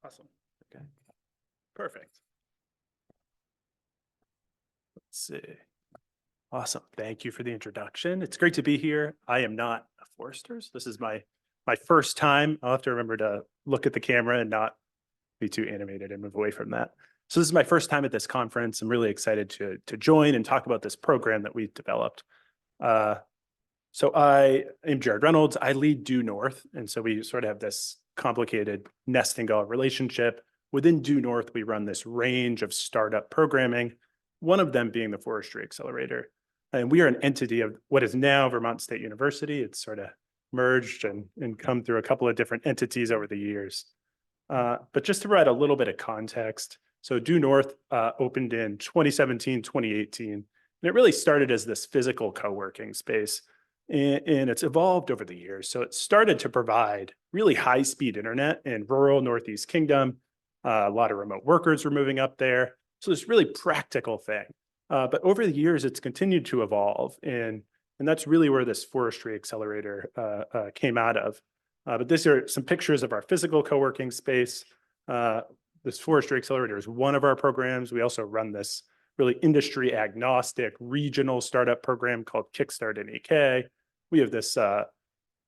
Awesome. Okay. Perfect. Let's see. Awesome. Thank you for the introduction. It's great to be here. I am not a forester, so this is my first time. I'll have to remember to look at the camera and not be too animated and move away from that. So this is my first time at this conference. I'm really excited to join and talk about this program that we've developed. Uh, so I am Jared Reynolds. I lead Due North, and so we sort of have this complicated nesting doll relationship. Within Due North, we run this range of startup programming, one of them being the Forestry Accelerator. And we are an entity of what is now Vermont State University. It's sort of merged and come through a couple of different entities over the years. But just to provide a little bit of context, so Due North opened in 2017, 2018, and it really started as this physical co-working space. And it's evolved over the years. So it started to provide really high-speed internet in rural Northeast Kingdom. A lot of remote workers were moving up there. So this really practical thing. But over the years, it's continued to evolve. And that's really where this Forestry Accelerator came out of. But these are some pictures of our physical co-working space. This Forestry Accelerator is one of our programs. We also run this really industry agnostic regional startup program called Kickstart NEK. We have this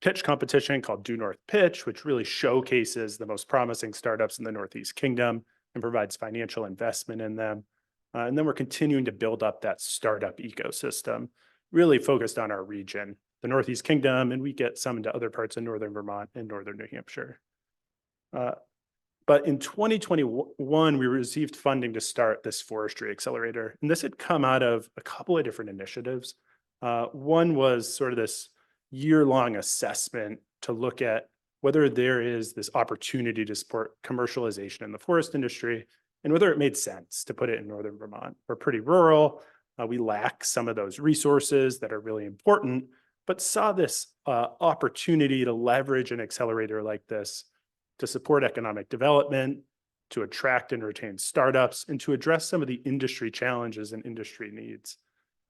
pitch competition called Due North Pitch, which really showcases the most promising startups in the Northeast Kingdom and provides financial investment in them. And then we're continuing to build up that startup ecosystem, really focused on our region, the Northeast Kingdom, and we get some into other parts of Northern Vermont and Northern New Hampshire. But in 2021, we received funding to start this Forestry Accelerator. And this had come out of a couple of different initiatives. One was sort of this year-long assessment to look at whether there is this opportunity to support commercialization in the forest industry and whether it made sense to put it in Northern Vermont. We're pretty rural. We lack some of those resources that are really important, but saw this opportunity to leverage an accelerator like this to support economic development, to attract and retain startups, and to address some of the industry challenges and industry needs.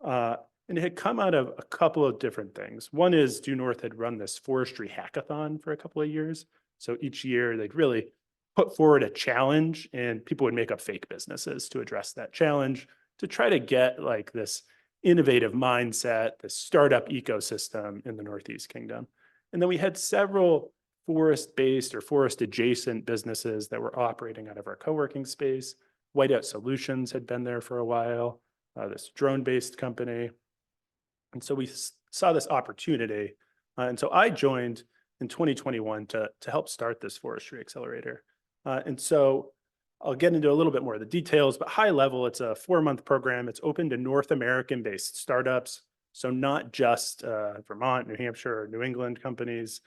And it had come out of a couple of different things. One is Due North had run this forestry hackathon for a couple of years. So each year they'd really put forward a challenge and people would make up fake businesses to address that challenge to try to get like this innovative mindset, this startup ecosystem in the Northeast Kingdom. And then we had several forest-based or forest-adjacent businesses that were operating out of our co-working space. Whiteout Solutions had been there for a while, this drone-based company. And so we saw this opportunity. And so I joined in 2021 to help start this Forestry Accelerator. And so I'll get into a little bit more of the details, but high level, it's a 4-month program. It's open to North American-based startups. So not just Vermont, New Hampshire, or New England companies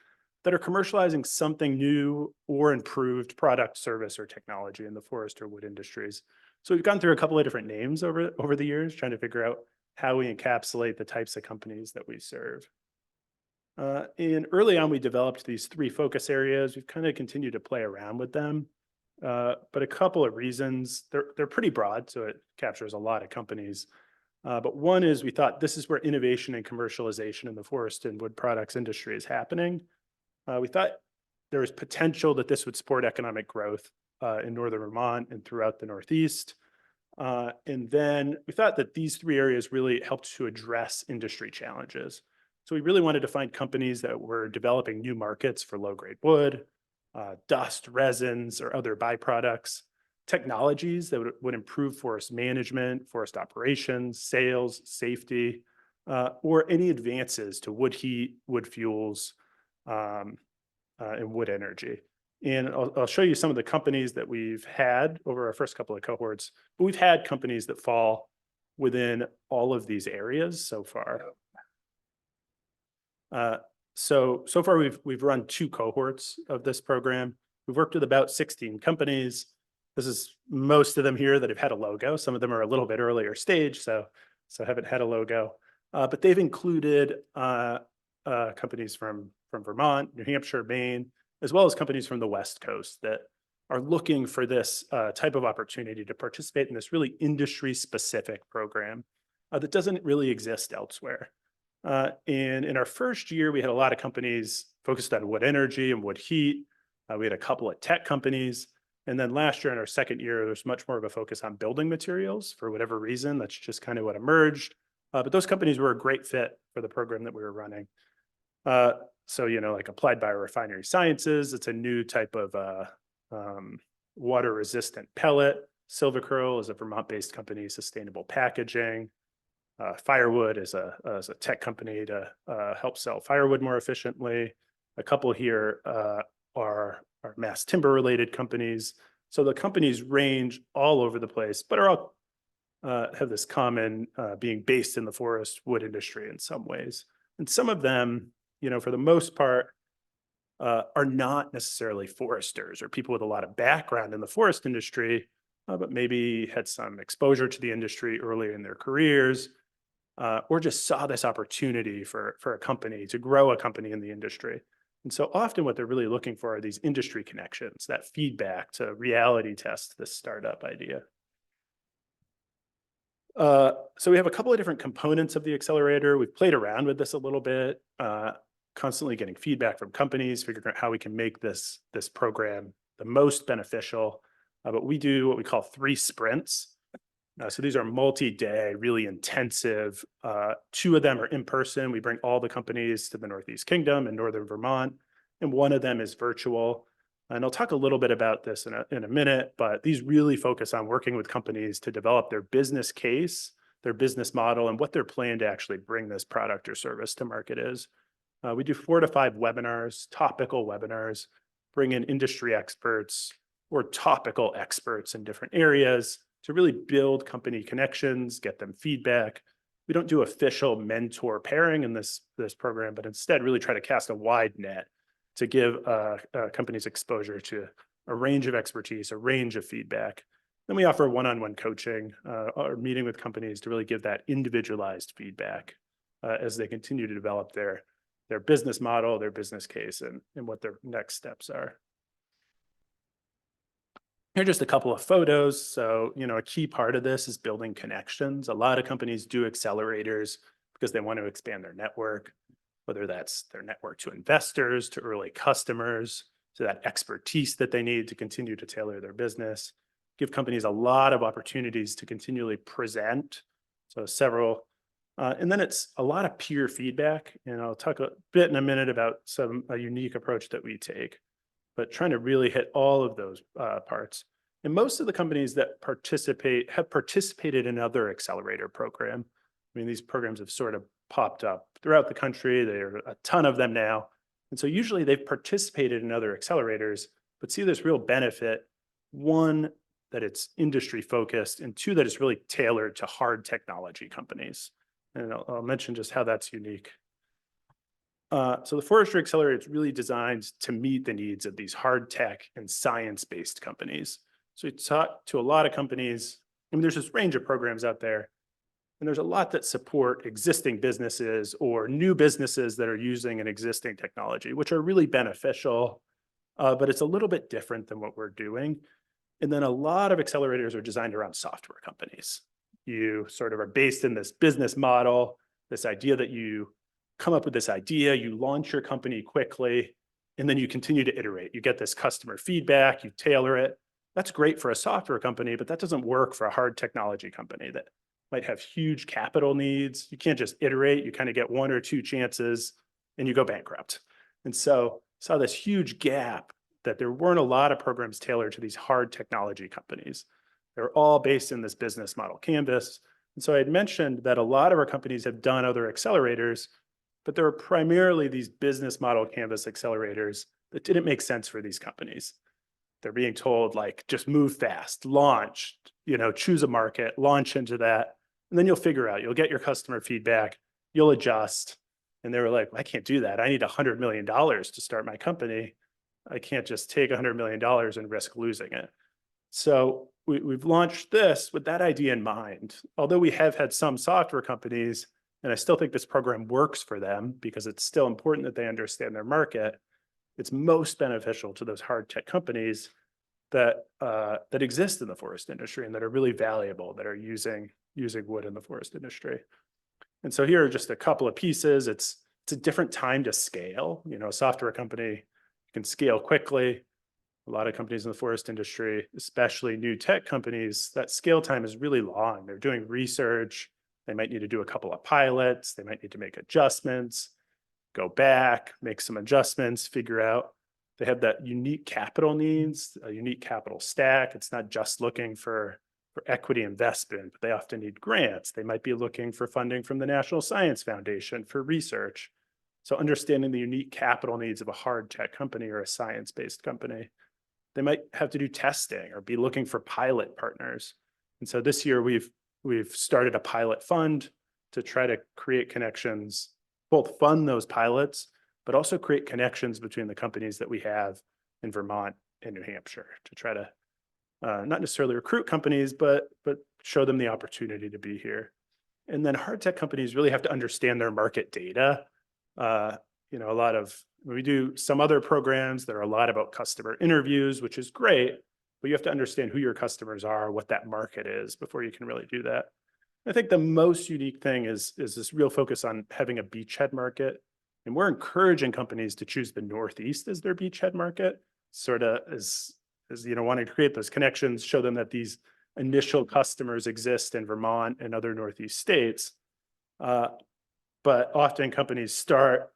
that are commercializing something new or improved product, service, or technology in the forest or wood industries. So we've gone through a couple of different names over the years, trying to figure out how we encapsulate the types of companies that we serve. And early on, we developed these 3 focus areas. We've kind of continued to play around with them. But a couple of reasons, they're pretty broad, so it captures a lot of companies. But one is we thought this is where innovation and commercialization in the forest and wood products industry is happening. We thought there was potential that this would support economic growth in Northern Vermont and throughout the Northeast. And then we thought that these 3 areas really helped to address industry challenges. So we really wanted to find companies that were developing new markets for low-grade wood, dust, resins, or other byproducts, technologies that would improve forest management, forest operations, sales, safety, or any advances to wood heat, wood fuels, and wood energy. And I'll show you some of the companies that we've had over our first couple of cohorts, but we've had companies that fall within all of these areas so far. So far we've run 2 cohorts of this program. We've worked with about 16 companies. This is most of them here that have had a logo. Some of them are a little bit earlier stage, so haven't had a logo. But they've included companies from Vermont, New Hampshire, Maine, as well as companies from the West Coast that are looking for this type of opportunity to participate in this really industry-specific program that doesn't really exist elsewhere. And in our first year, we had a lot of companies focused on wood energy and wood heat. We had a couple of tech companies. And then last year in our second year, there's much more of a focus on building materials for whatever reason. That's just kind of what emerged. But those companies were a great fit for the program that we were running. Uh, so, like Applied Biorefinery Sciences, it's a new type of water resistant pellet. Silvercurl is a Vermont-based company, sustainable packaging. Firewood is a tech company to help sell firewood more efficiently. A couple here are mass timber related companies. So the companies range all over the place, but are all have this common being based in the forest wood industry in some ways. And some of them, for the most part, are not necessarily foresters or people with a lot of background in the forest industry, but maybe had some exposure to the industry earlier in their careers, or just saw this opportunity for a company to grow a company in the industry. And so often what they're really looking for are these industry connections, that feedback to reality test this startup idea. So we have a couple of different components of the accelerator. We've played around with this a little bit, constantly getting feedback from companies, figuring out how we can make this program the most beneficial. But we do what we call 3 sprints. So these are multi-day, really intensive. 2 of them are in person. We bring all the companies to the Northeast Kingdom and Northern Vermont, and 1 of them is virtual. And I'll talk a little bit about this in a minute, but these really focus on working with companies to develop their business case, their business model, and what their plan to actually bring this product or service to market is. We do 4 to 5 webinars, topical webinars, bring in industry experts or topical experts in different areas to really build company connections, get them feedback. We don't do official mentor pairing in this program, but instead really try to cast a wide net to give companies exposure to a range of expertise, a range of feedback. Then we offer one-on-one coaching or meeting with companies to really give that individualized feedback as they continue to develop their business model, their business case, and what their next steps are. Here are just a couple of photos. So, a key part of this is building connections. A lot of companies do accelerators because they want to expand their network, whether that's their network to investors, to early customers, to that expertise that they need to continue to tailor their business. Give companies a lot of opportunities to continually present. So several, and then it's a lot of peer feedback. And I'll talk a bit in a minute about a unique approach that we take, but trying to really hit all of those parts. And most of the companies that have participated in other accelerator program. I mean, these programs have sort of popped up throughout the country. There are a ton of them now. And so usually they've participated in other accelerators, but see this real benefit. 1, that it's industry focused, and 2, that it's really tailored to hard technology companies. And I'll mention just how that's unique. So the Forestry Accelerator is really designed to meet the needs of these hard tech and science-based companies. So we talk to a lot of companies. I mean, there's this range of programs out there, and there's a lot that support existing businesses or new businesses that are using an existing technology, which are really beneficial, but it's a little bit different than what we're doing. And then a lot of accelerators are designed around software companies. You sort of are based in this business model, this idea that you come up with this idea, you launch your company quickly, and then you continue to iterate. You get this customer feedback, you tailor it. That's great for a software company, but that doesn't work for a hard technology company that might have huge capital needs. You can't just iterate. You kind of get 1 or 2 chances and you go bankrupt. And so saw this huge gap that there weren't a lot of programs tailored to these hard technology companies. They're all based in this business model canvas. And so I had mentioned that a lot of our companies have done other accelerators, but there are primarily these business model canvas accelerators that didn't make sense for these companies. They're being told, like, just move fast, launch, choose a market, launch into that, and then you'll figure out, you'll get your customer feedback, you'll adjust. And they were like, I can't do that. I need $100 million to start my company. I can't just take $100 million and risk losing it. So we've launched this with that idea in mind. Although we have had some software companies, and I still think this program works for them because it's still important that they understand their market, it's most beneficial to those hard tech companies that exist in the forest industry and that are really valuable, that are using wood in the forest industry. And so here are just a couple of pieces. It's a different time to scale. A software company can scale quickly. A lot of companies in the forest industry, especially new tech companies, that scale time is really long. They're doing research. They might need to do a couple of pilots. They might need to make adjustments, go back, make some adjustments, figure out they have that unique capital needs, a unique capital stack. It's not just looking for equity investment, but they often need grants. They might be looking for funding from the National Science Foundation for research. So understanding the unique capital needs of a hard tech company or a science-based company. They might have to do testing or be looking for pilot partners. And so this year we've started a pilot fund to try to create connections, both fund those pilots, but also create connections between the companies that we have in Vermont and New Hampshire to try to not necessarily recruit companies, but show them the opportunity to be here. And then hard tech companies really have to understand their market data. A lot of we do some other programs that are a lot about customer interviews, which is great, but you have to understand who your customers are, what that market is before you can really do that. I think the most unique thing is this real focus on having a beachhead market. And we're encouraging companies to choose the Northeast as their beachhead market, sort of as wanting to create those connections, show them that these initial customers exist in Vermont and other Northeast states. But often companies start,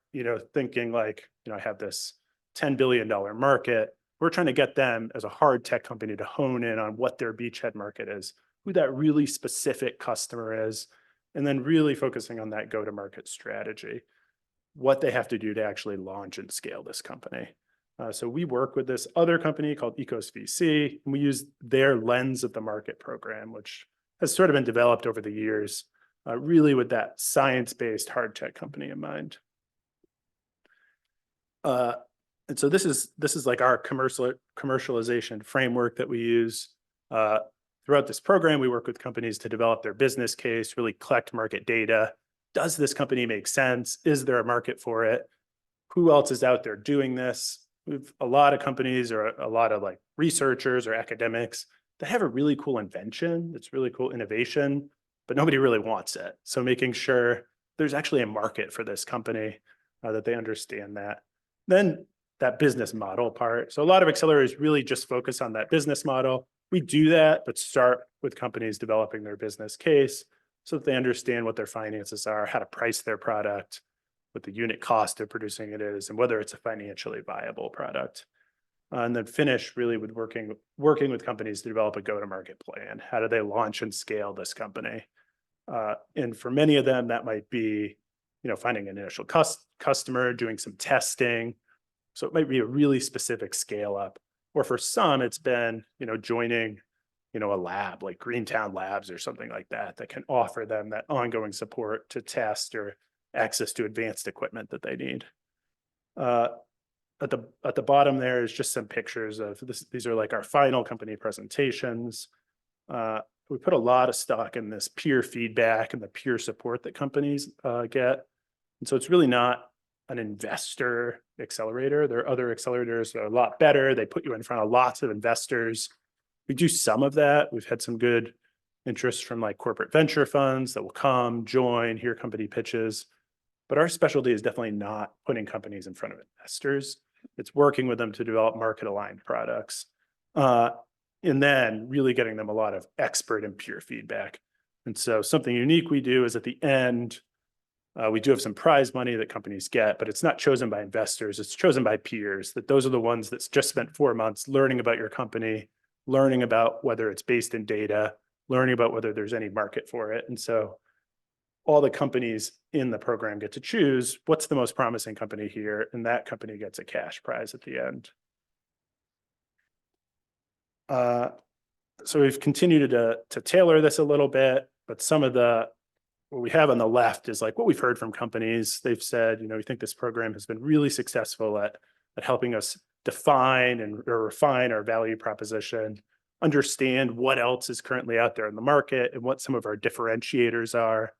thinking like, I have this $10 billion market. We're trying to get them as a hard tech company to hone in on what their beachhead market is, who that really specific customer is, and then really focusing on that go-to-market strategy, what they have to do to actually launch and scale this company. So we work with this other company called Ecos VC, and we use their lens of the market program, which has sort of been developed over the years, really with that science-based hard tech company in mind. And so this is like our commercialization framework that we use. Throughout this program, we work with companies to develop their business case, really collect market data. Does this company make sense? Is there a market for it? Who else is out there doing this? We've a lot of companies or a lot of like researchers or academics that have a really cool invention. It's really cool innovation, but nobody really wants it. So making sure there's actually a market for this company, that they understand that. Then that business model part. So a lot of accelerators really just focus on that business model. We do that, but start with companies developing their business case so that they understand what their finances are, how to price their product, what the unit cost of producing it is, and whether it's a financially viable product. And then finish really with working with companies to develop a go-to-market plan. How do they launch and scale this company? And for many of them, that might be, finding an initial customer, doing some testing. So it might be a really specific scale up. Or for some, it's been, joining, a lab like Greentown Labs or something like that can offer them that ongoing support to test or access to advanced equipment that they need. At the bottom there is just some pictures of this. These are like our final company presentations. We put a lot of stock in this peer feedback and the peer support that companies get. And so it's really not an investor accelerator. There are other accelerators that are a lot better. They put you in front of lots of investors. We do some of that. We've had some good interest from like corporate venture funds that will come, join, hear company pitches. But our specialty is definitely not putting companies in front of investors. It's working with them to develop market-aligned products. And then really getting them a lot of expert and peer feedback. And so something unique we do is at the end, we do have some prize money that companies get, but it's not chosen by investors. It's chosen by peers, that those are the ones that just spent 4 months learning about your company, learning about whether it's based in data, learning about whether there's any market for it. And so all the companies in the program get to choose what's the most promising company here, and that company gets a cash prize at the end. So we've continued to tailor this a little bit, but some of what we have on the left is like what we've heard from companies. They've said, we think this program has been really successful at helping us define or refine our value proposition, understand what else is currently out there in the market and what some of our differentiators are,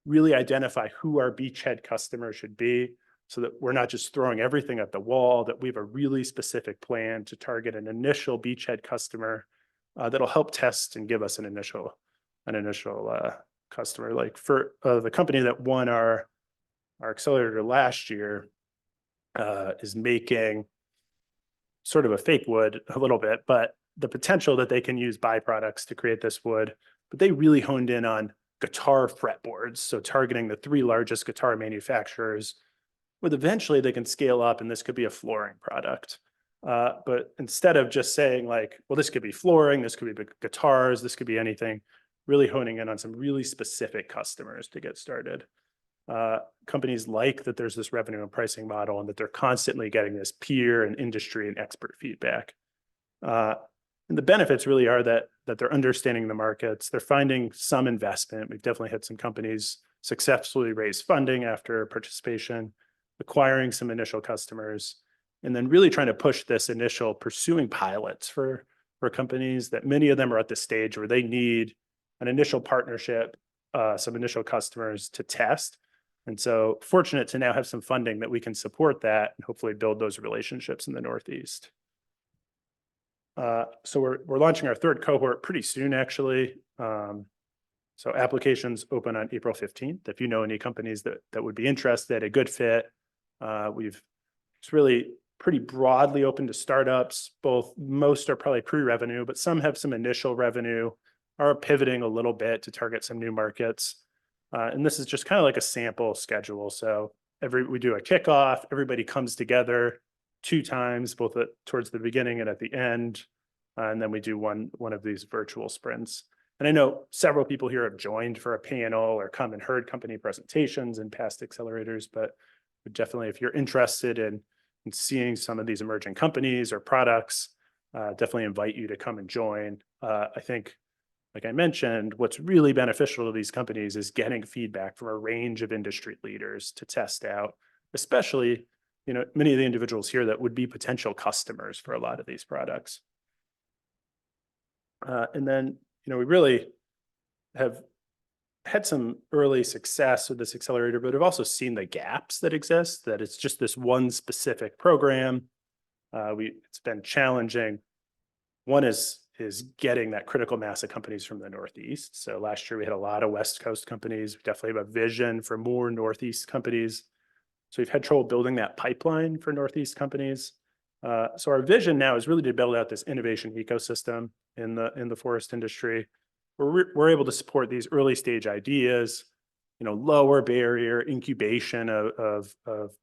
really identify who our beachhead customer should be so that we're not just throwing everything at the wall, that we have a really specific plan to target an initial beachhead customer that'll help test and give us an initial customer. Like for the company that won our accelerator last year is making sort of a fake wood a little bit, but the potential that they can use byproducts to create this wood. But they really honed in on guitar fretboards, so targeting the 3 largest guitar manufacturers, with eventually they can scale up and this could be a flooring product. But instead of just saying like, well, this could be flooring, this could be guitars, this could be anything, really honing in on some really specific customers to get started. Companies like that there's this revenue and pricing model and that they're constantly getting this peer and industry and expert feedback. And the benefits really are that they're understanding the markets, they're finding some investment. We've definitely had some companies successfully raise funding after participation, acquiring some initial customers, and then really trying to push this initial pursuing pilots for companies that many of them are at the stage where they need an initial partnership, some initial customers to test. And so fortunate to now have some funding that we can support that and hopefully build those relationships in the Northeast. So we're launching our 3rd cohort pretty soon, actually. So applications open on April 15th. If you know any companies that would be interested, a good fit, it's really pretty broadly open to startups. Most are probably pre-revenue, but some have some initial revenue, are pivoting a little bit to target some new markets. And this is just kind of like a sample schedule. So we do a kickoff, everybody comes together 2 times, both towards the beginning and at the end. And then we do one of these virtual sprints. And I know several people here have joined for a panel or come and heard company presentations and past accelerators, but definitely if you're interested in seeing some of these emerging companies or products, definitely invite you to come and join. I think, like I mentioned, what's really beneficial to these companies is getting feedback from a range of industry leaders to test out, especially, many of the individuals here that would be potential customers for a lot of these products. And then, we really have had some early success with this accelerator, but have also seen the gaps that exist, that it's just this one specific program. It's been challenging. One is getting that critical mass of companies from the Northeast. So last year we had a lot of West Coast companies. We definitely have a vision for more Northeast companies. So we've had trouble building that pipeline for Northeast companies. So our vision now is really to build out this innovation ecosystem in the forest industry. We're able to support these early stage ideas, lower barrier incubation of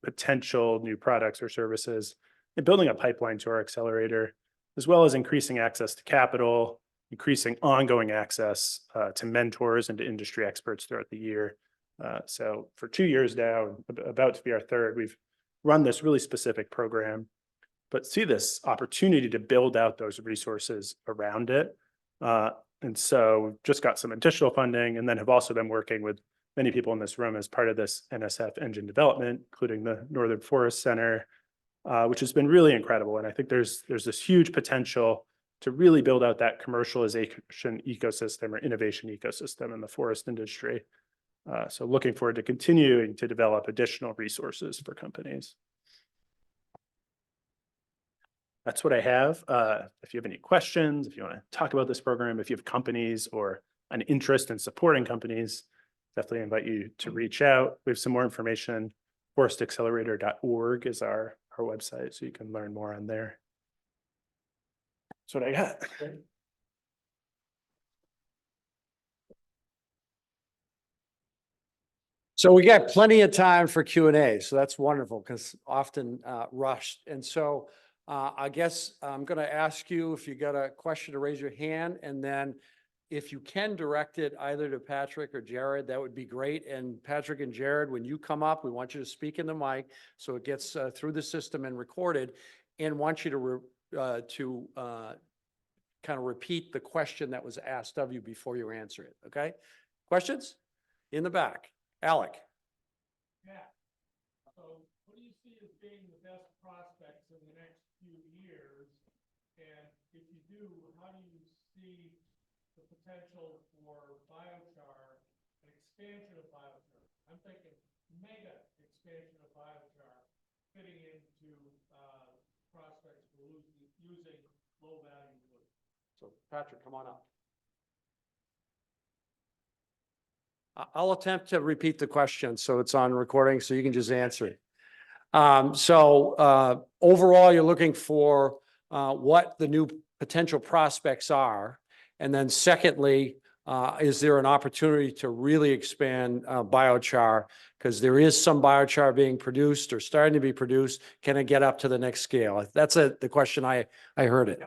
potential new products or services, and building a pipeline to our accelerator, as well as increasing access to capital, increasing ongoing access to mentors and to industry experts throughout the year. So for 2 years now, about to be our 3rd, we've run this really specific program, but see this opportunity to build out those resources around it. And so we've just got some additional funding, and then have also been working with many people in this room as part of this NSF engine development, including the Northern Forest Center, which has been really incredible. And I think there's this huge potential to really build out that commercialization ecosystem or innovation ecosystem in the forest industry. So looking forward to continuing to develop additional resources for companies. That's what I have. If you have any questions, if you want to talk about this program, if you have companies or an interest in supporting companies, definitely invite you to reach out. We have some more information. forestaccelerator.org is our website, so you can learn more on there. That's what I got. So we got plenty of time for Q&A, so that's wonderful because often rushed. And so I guess I'm going to ask you if you got a question to raise your hand, and then if you can direct it either to Patrick or Jared, that would be great. And Patrick and Jared, when you come up, we want you to speak in the mic so it gets through the system and recorded, and want you to kind of repeat the question that was asked of you before you answer it. Okay? Questions? In the back. Alec. Yeah. So what do you see as being the best prospects in the next few years? And if you do, how do you see the potential for biochar, an expansion of biochar? I'm thinking mega expansion of biochar fitting into prospects for using low value wood. So Patrick, come on up. I'll attempt to repeat the question so it's on recording so you can just answer it. So overall, you're looking for what the new potential prospects are? And then secondly, is there an opportunity to really expand biochar? Because there is some biochar being produced or starting to be produced. Can it get up to the next scale? That's the question I heard it.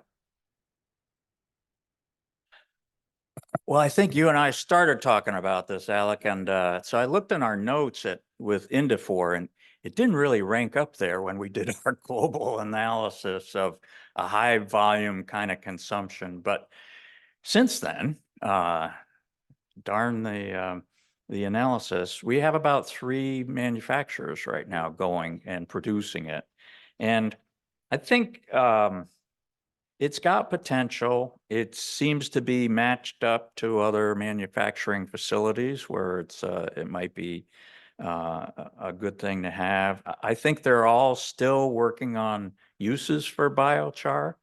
Well, I think you and I started talking about this, Alec, and so I looked in our notes with Indafor, and it didn't really rank up there when we did our global analysis of a high volume kind of consumption. But since then, darn the analysis, we have about 3 manufacturers right now going and producing it. And I think it's got potential. It seems to be matched up to other manufacturing facilities where it might be a good thing to have. I think they're all still working on uses for biochar.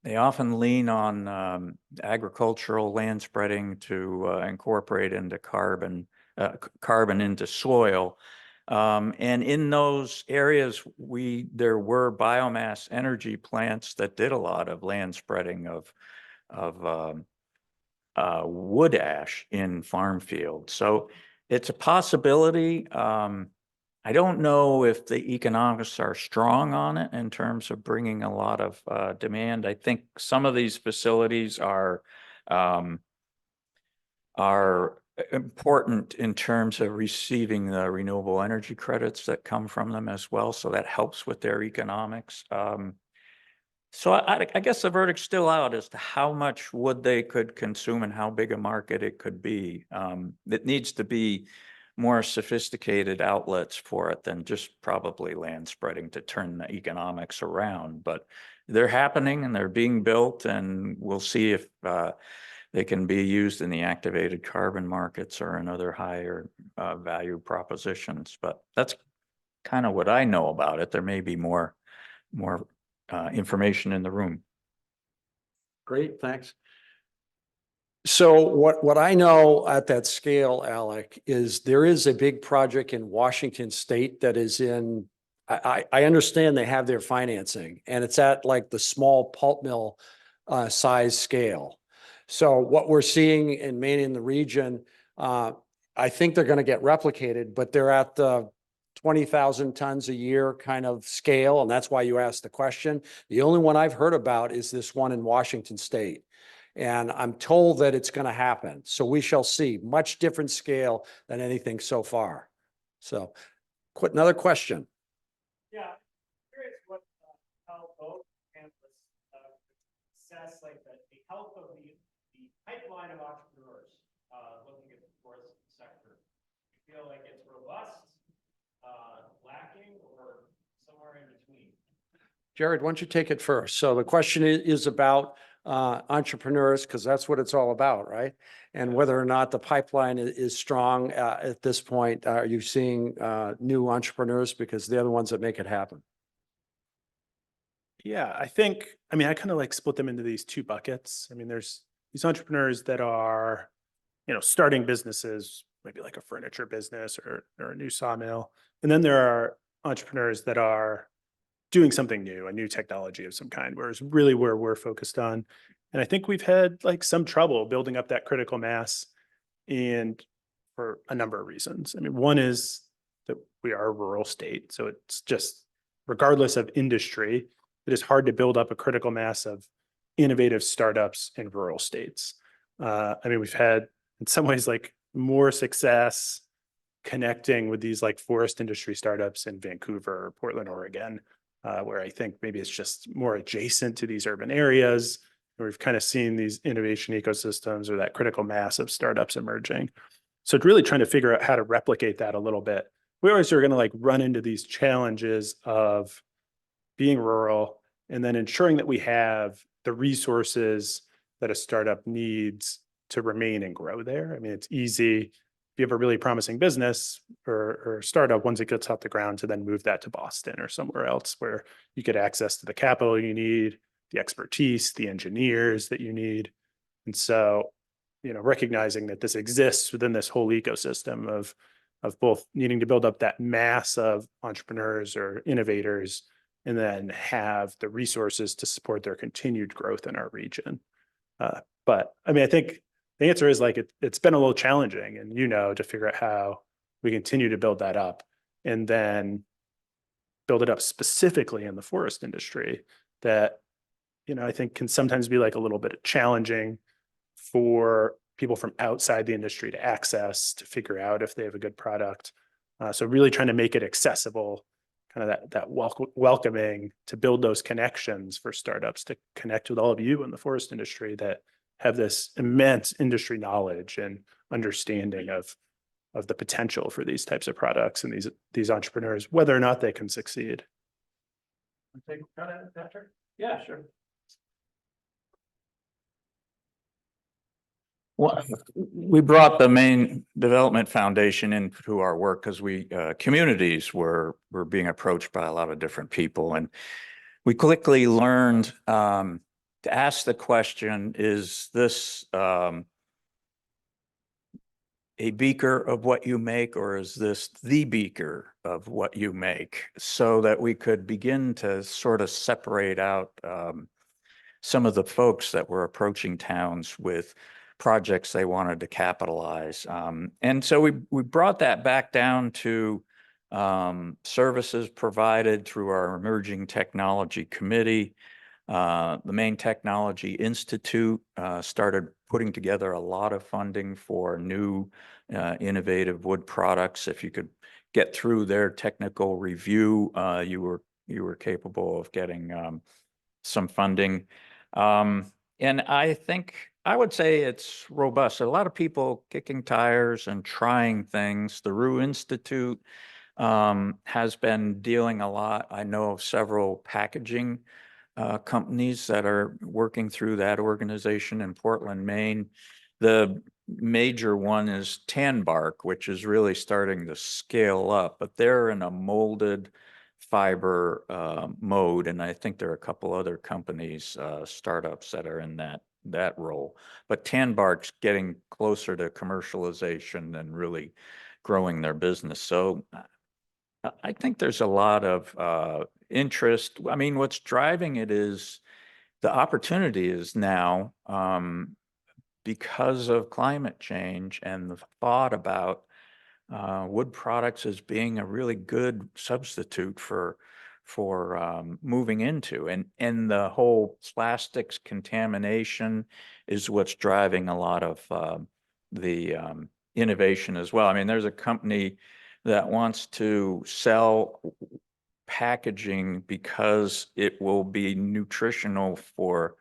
They often lean on agricultural land spreading to incorporate into carbon into soil. And in those areas, there were biomass energy plants that did a lot of land spreading of wood ash in farm fields. So it's a possibility. I don't know if the economics are strong on it in terms of bringing a lot of demand. I think some of these facilities are important in terms of receiving the renewable energy credits that come from them as well. So that helps with their economics. So I guess the verdict's still out as to how much wood they could consume and how big a market it could be. It needs to be more sophisticated outlets for it than just probably land spreading to turn the economics around. But they're happening and they're being built, and we'll see if they can be used in the activated carbon markets or in other higher value propositions. But that's kind of what I know about it. There may be more information in the room. Great, thanks. So what I know at that scale, Alec, is there is a big project in Washington State that is in, I understand they have their financing, and it's at like the small pulp mill size scale. So what we're seeing in Maine in the region, I think they're going to get replicated, but they're at the 20,000 tons a year kind of scale. And that's why you asked the question. The only one I've heard about is this one in Washington State. And I'm told that it's going to happen. So we shall see. Much different scale than anything so far. So another question. Yeah, I'm curious what how both campuses assess like the health of the pipeline of entrepreneurs looking at the forest sector. You feel like it's robust, lacking, or somewhere in between? Jared, why don't you take it first? So the question is about entrepreneurs, because that's what it's all about, right? And whether or not the pipeline is strong at this point. Are you seeing new entrepreneurs, because they're the ones that make it happen? Yeah, I kind of like split them into these 2 buckets. I mean, there's these entrepreneurs that are, starting businesses, maybe like a furniture business or a new sawmill. And then there are entrepreneurs that are doing something new, a new technology of some kind, whereas really where we're focused on. And I think we've had like some trouble building up that critical mass, and for a number of reasons. I mean, one is that we are a rural state. So it's just, regardless of industry, it is hard to build up a critical mass of innovative startups in rural states. We've had in some ways like more success connecting with these like forest industry startups in Vancouver or Portland, Oregon, where I think maybe it's just more adjacent to these urban areas, where we've kind of seen these innovation ecosystems or that critical mass of startups emerging. So it's really trying to figure out how to replicate that a little bit. We always are going to like run into these challenges of being rural and then ensuring that we have the resources that a startup needs to remain and grow there. I mean, it's easy if you have a really promising business or startup, once it gets off the ground, to then move that to Boston or somewhere else where you get access to the capital you need, the expertise, the engineers that you need. And so, recognizing that this exists within this whole ecosystem of both needing to build up that mass of entrepreneurs or innovators, and then have the resources to support their continued growth in our region. But I mean, I think the answer is like, it's been a little challenging and, to figure out how we continue to build that up and then build it up specifically in the forest industry that, I think can sometimes be like a little bit challenging for people from outside the industry to access, to figure out if they have a good product. So really trying to make it accessible, kind of that welcoming, to build those connections for startups to connect with all of you in the forest industry that have this immense industry knowledge and understanding of the potential for these types of products and these entrepreneurs, whether or not they can succeed. Take a cut at it, Patrick? Yeah, sure. Well, we brought the Maine Development Foundation into our work because communities were being approached by a lot of different people, and we quickly learned to ask the question: is this a beaker of what you make, or is this the beaker of what you make? So that we could begin to sort of separate out some of the folks that were approaching towns with projects they wanted to capitalize. And so we brought that back down to services provided through our Emerging Technology Committee. The Maine Technology Institute started putting together a lot of funding for new innovative wood products. If you could get through their technical review, you were capable of getting some funding. And I would say it's robust. A lot of people kicking tires and trying things. The Rue Institute has been dealing a lot. I know of several packaging companies that are working through that organization in Portland, Maine. The major one is Tanbark, which is really starting to scale up, but they're in a molded fiber mode, and I think there are a couple other companies, startups that are in that role. But Tanbark's getting closer to commercialization and really growing their business. So I think there's a lot of interest. I mean, what's driving it is the opportunity is now because of climate change and the thought about wood products as being a really good substitute for moving into, and the whole plastics contamination is what's driving a lot of the innovation as well. I mean, there's a company that wants to sell packaging because it will be nutritional for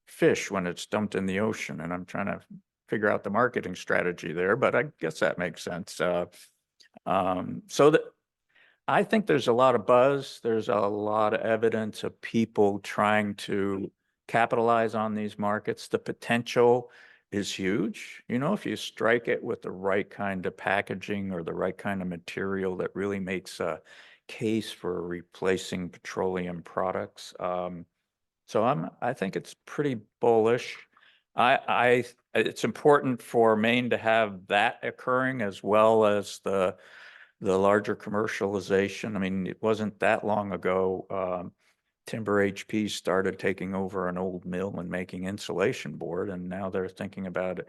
fish when it's dumped in the ocean, and I'm trying to figure out the marketing strategy there, but I guess that makes sense. So that I think there's a lot of buzz. There's a lot of evidence of people trying to capitalize on these markets. The potential is huge. If you strike it with the right kind of packaging or the right kind of material that really makes a case for replacing petroleum products. So I think it's pretty bullish. It's important for Maine to have that occurring as well as the larger commercialization. I mean, it wasn't that long ago, Timber HP started taking over an old mill and making insulation board, and now they're thinking about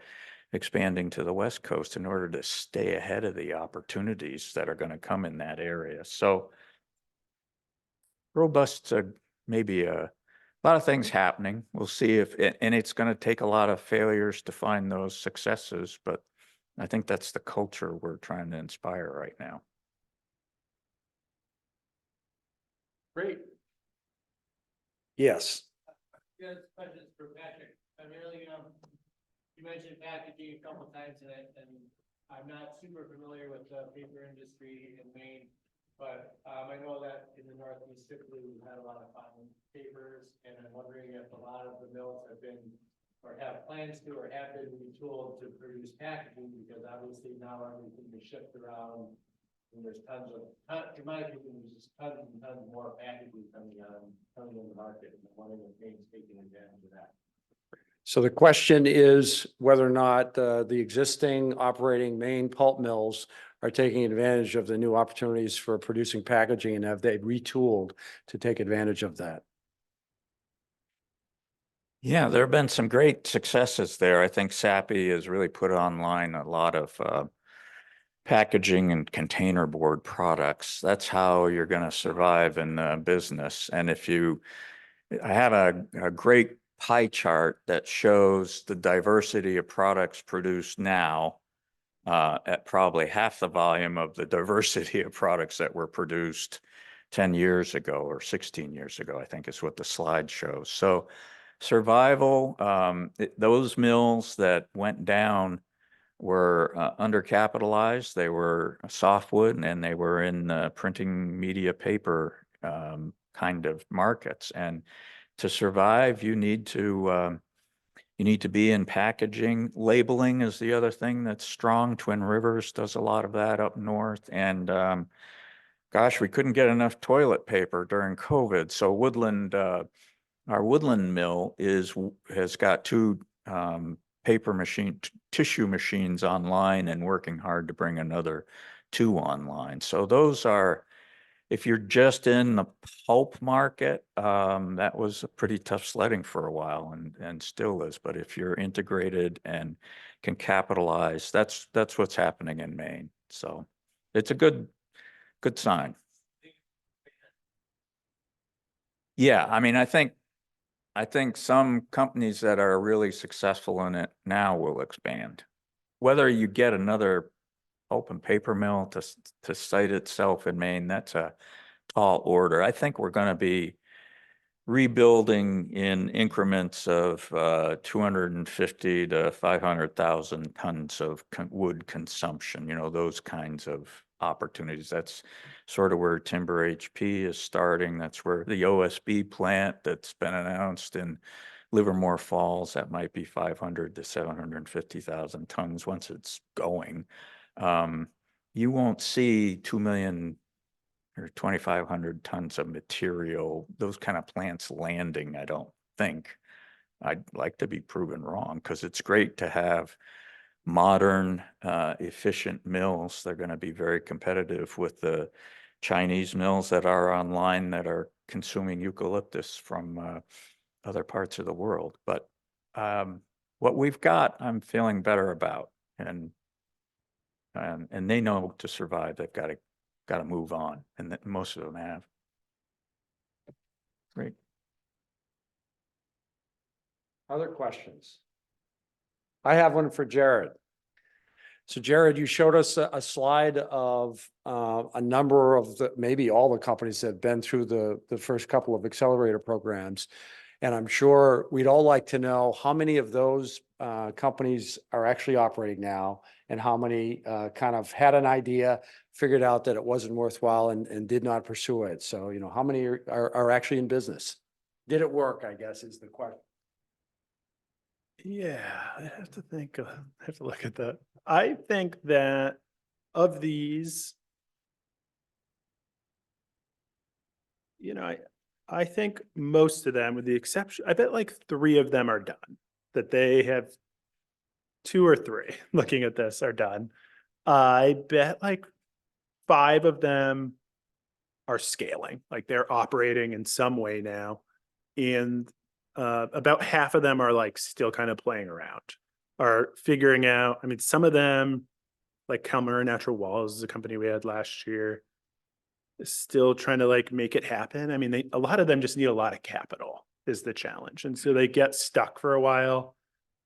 expanding to the West Coast in order to stay ahead of the opportunities that are going to come in that area. So robust, maybe a lot of things happening. We'll see and it's going to take a lot of failures to find those successes, but I think that's the culture we're trying to inspire right now. Great. Yes. Good questions for Patrick. Primarily, you mentioned packaging a couple times, and I'm not super familiar with the paper industry in Maine, but I know that in the Northeast typically we've had a lot of fine papers, and I'm wondering if a lot of the mills have been or have plans to or have been retooled to produce packaging, because obviously now everything is shipped around. And there's in my opinion, there's just tons and tons more packaging coming in the market, and one of the things taking advantage of that. So the question is whether or not the existing operating Maine pulp mills are taking advantage of the new opportunities for producing packaging, and have they retooled to take advantage of that? Yeah, there have been some great successes there. I think Sappi has really put online a lot of packaging and container board products. That's how you're going to survive in business. And I have a great pie chart that shows the diversity of products produced now at probably half the volume of the diversity of products that were produced 10 years ago or 16 years ago, I think is what the slide shows. So survival, those mills that went down were undercapitalized. They were softwood and they were in printing media paper kind of markets. And to survive, you need to be in packaging. Labeling is the other thing that's strong. Twin Rivers does a lot of that up north. And gosh, we couldn't get enough toilet paper during COVID. So our Woodland mill has got two tissue machines online and working hard to bring another two online. So those are, if you're just in the pulp market, that was a pretty tough sledding for a while and still is. But if you're integrated and can capitalize, that's what's happening in Maine. So it's a good sign. Yeah, I mean, I think some companies that are really successful in it now will expand. Whether you get another pulp and paper mill to site itself in Maine, that's a tall order. I think we're going to be rebuilding in increments of 250 to 500,000 tons of wood consumption, those kinds of opportunities. That's sort of where Timber HP is starting. That's where the OSB plant that's been announced in Livermore Falls, that might be 500 to 750,000 tons once it's going. You won't see 2 million or 2,500 tons of material, those kind of plants landing, I don't think. I'd like to be proven wrong, because it's great to have modern, efficient mills. They're going to be very competitive with the Chinese mills that are online that are consuming eucalyptus from other parts of the world. But what we've got, I'm feeling better about, and they know to survive, they've got to move on, and that most of them have. Great. Other questions? I have one for Jared. So Jared, you showed us a slide of a number of maybe all the companies that have been through the first couple of accelerator programs. And I'm sure we'd all like to know how many of those companies are actually operating now, and how many kind of had an idea, figured out that it wasn't worthwhile, and did not pursue it. So, how many are actually in business? Did it work, I guess, is the question. Yeah, I have to think, I have to look at that. I think that of these, I think most of them, with the exception, I bet like 3 of them are done, that they have 2 or 3 looking at this are done. I bet like 5 of them are scaling, like they're operating in some way now. And about half of them are like still kind of playing around, are figuring out. I mean, some of them, like Calmer Natural Walls is a company we had last year, is still trying to like make it happen. I mean, a lot of them just need a lot of capital is the challenge. And so they get stuck for a while.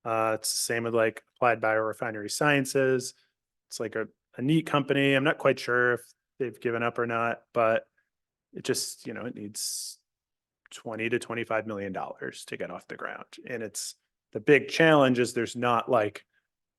It's the same with like Applied Biorefinery Sciences. It's like a neat company. I'm not quite sure if they've given up or not, but it just, it needs $20 to $25 million to get off the ground. And it's the big challenge is there's not like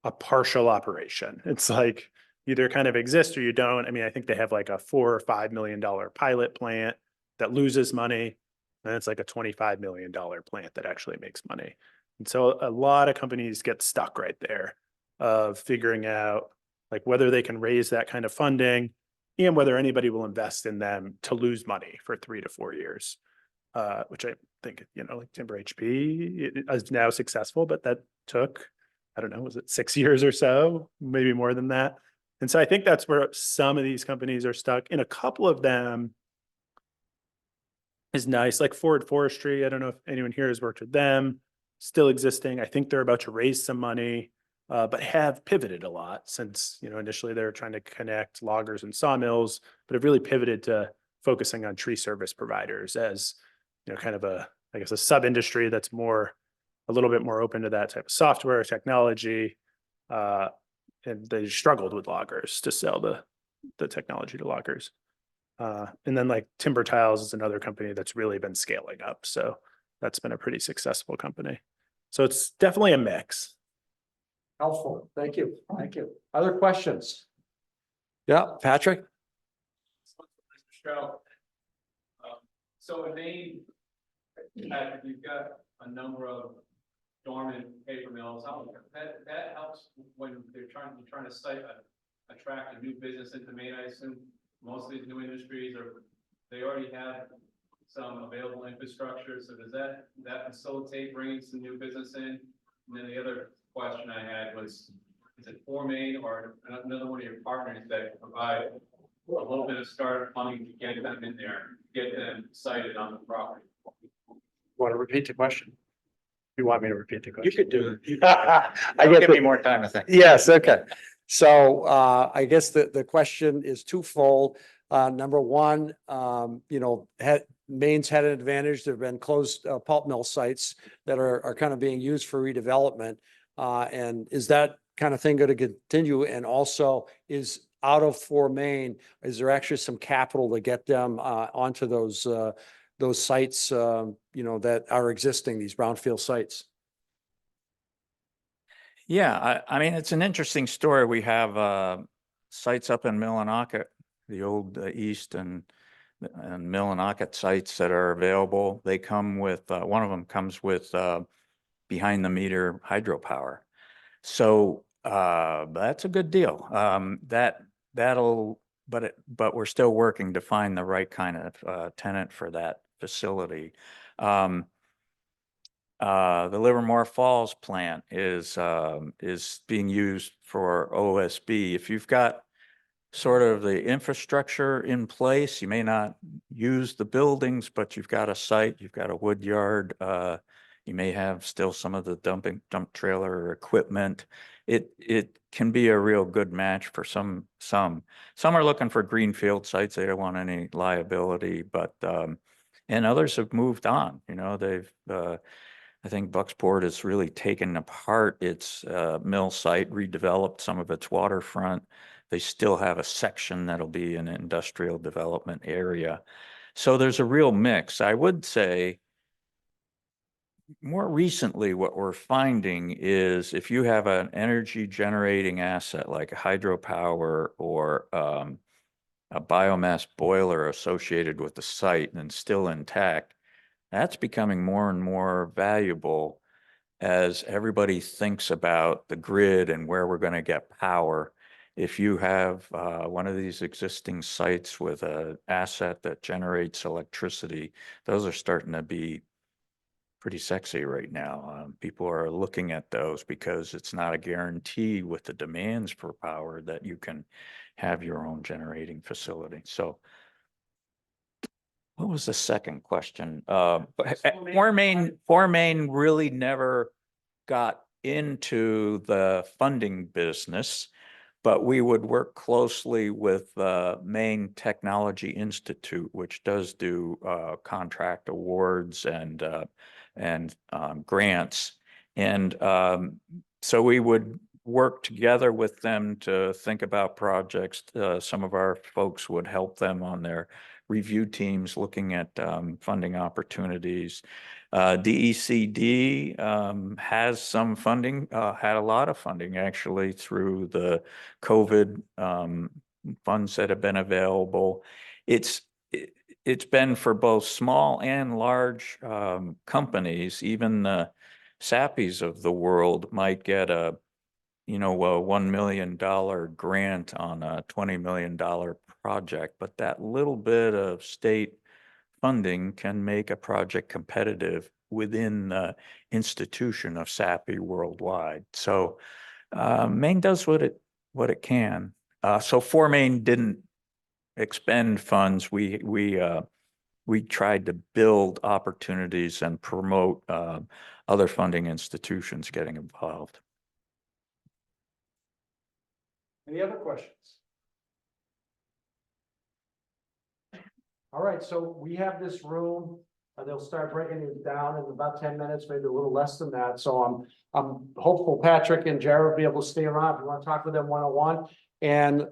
a partial operation. It's like either kind of exist or you don't. I mean, I think they have like a $4 or $5 million pilot plant that loses money. And it's like a $25 million plant that actually makes money. And so a lot of companies get stuck right there of figuring out like whether they can raise that kind of funding and whether anybody will invest in them to lose money for 3 to 4 years. Which I think, like Timber HP is now successful, but that took, I don't know, was it 6 years or so, maybe more than that. And so I think that's where some of these companies are stuck. In a couple of them is nice, like Ford Forestry. I don't know if anyone here has worked with them, still existing. I think they're about to raise some money, but have pivoted a lot since, initially they were trying to connect loggers and sawmills, but have really pivoted to focusing on tree service providers as, kind of I guess a sub-industry that's a little bit more open to that type of software technology. And they struggled with loggers to sell the technology to loggers. And then like Timber Tiles is another company that's really been scaling up. So that's been a pretty successful company. So it's definitely a mix. Helpful. Thank you. Thank you. Other questions? Yeah, Patrick? So in Maine, Patrick, you've got a number of dormant paper mills. That helps when you're trying to attract a new business into Maine. I assume most of these new industries they already have some available infrastructure. So does that facilitate bringing some new business in? And then the other question I had was, is it for Maine or another one of your partners that provide a little bit of startup funding to get them in there, get them sited on the property? Want to repeat the question? You want me to repeat the question? You could do it. I Give get me the, more time to think. yes, okay. So I guess the question is twofold. Number one, Maine's had an advantage. There have been closed pulp mill sites that are kind of being used for redevelopment. And is that kind of thing going to continue? And also is out of for Maine, is there actually some capital to get them onto those sites, that are existing, these brownfield sites? Yeah, I mean, it's an interesting story. We have sites up in Millinocket, the old East and Millinocket sites that are available. They come with, one of them comes with behind the meter hydropower. So that's a good deal. But we're still working to find the right kind of tenant for that facility. The Livermore Falls plant is being used for OSB. If you've got sort of the infrastructure in place, you may not use the buildings, but you've got a site, you've got a wood yard, you may have still some of the dump trailer equipment. It can be a real good match for some. Some are looking for greenfield sites. They don't want any liability, but and others have moved on. They've I think Bucksport has really taken apart its mill site, redeveloped some of its waterfront. They still have a section that'll be an industrial development area. So there's a real mix. I would say more recently, what we're finding is if you have an energy generating asset like a hydropower or a biomass boiler associated with the site and still intact, that's becoming more and more valuable as everybody thinks about the grid and where we're going to get power. If you have one of these existing sites with an asset that generates electricity, those are starting to be pretty sexy right now. People are looking at those because it's not a guarantee with the demands for power that you can have your own generating facility. So what was the second question? Fort Maine really never got into the funding business, but we would work closely with Maine Technology Institute, which does do contract awards and grants. And so we would work together with them to think about projects. Some of our folks would help them on their review teams looking at funding opportunities. DECD has some funding, had a lot of funding actually through the COVID funds that have been available. It's been for both small and large companies. Even the SAPIs of the world might get a $1 million grant on a $20 million project, but that little bit of state funding can make a project competitive within the institution of SAPI worldwide. So Maine does what it can. So Four Main didn't expend funds. We tried to build opportunities and promote other funding institutions getting involved. Any other questions? All right, so we have this room, they'll start breaking it down in about 10 minutes, maybe a little less than that. So I'm hopeful Patrick and Jared will be able to stay around if you want to talk with them one-on-one. And